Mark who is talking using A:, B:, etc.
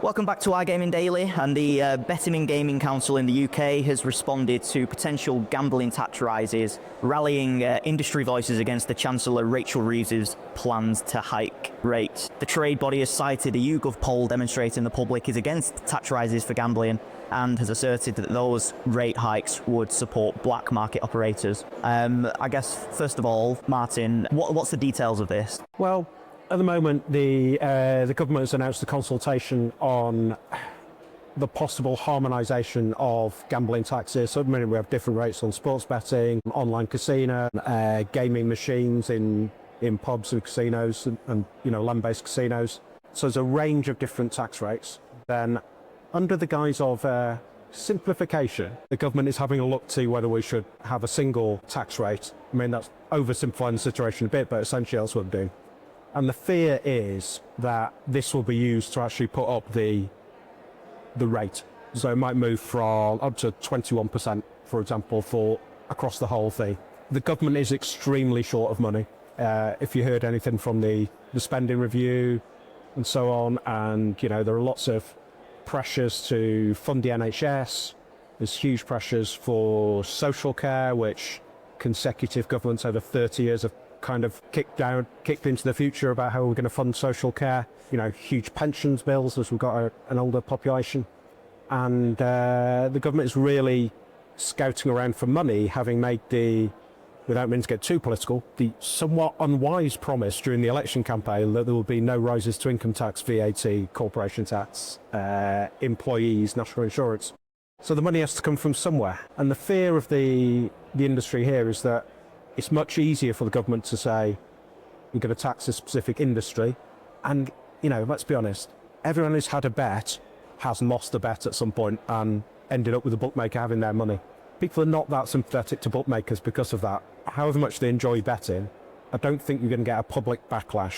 A: Welcome back to iGaming Daily, and the Betting and Gaming Council in the UK has responded to potential gambling tax rises, rallying industry voices against the Chancellor Rachel Reeves's plans to hike rates. The trade body has cited a YouGov poll demonstrating the public is against tax rises for gambling and has asserted that those rate hikes would support black market operators. I guess, first of all, Martyn, what's the details of this?
B: Well, at the moment, the government has announced a consultation on the possible harmonisation of gambling taxes. So at the minute we have different rates on sports betting, online casino, gaming machines in pubs and casinos, and land-based casinos. So there's a range of different tax rates. Then, under the guise of simplification, the government is having a look to whether we should have a single tax rate. I mean, that's oversimplifying the situation a bit, but essentially that's what they're doing. And the fear is that this will be used to actually put up the rate. So it might move from up to 21%, for example, for across the whole thing. The government is extremely short of money. If you heard anything from the spending review and so on, and there are lots of pressures to fund the NHS. There's huge pressures for social care, which consecutive governments over 30 years have kind of kicked into the future about how we're going to fund social care. Huge pensions bills as we've got an older population. And the government is really scouting around for money, having made without meaning to get too political, the somewhat unwise promise during the election campaign that there will be no rises to income tax, VAT, corporation tax, employees, national insurance. So the money has to come from somewhere. And the fear of the industry here is that it's much easier for the government to say, you're going to tax a specific industry. And, let's be honest, everyone who's had a bet has lost a bet at some point and ended up with a bookmaker having their money. People are not that sympathetic to bookmakers because of that. However much they enjoy betting, I don't think you're going to get a public backlash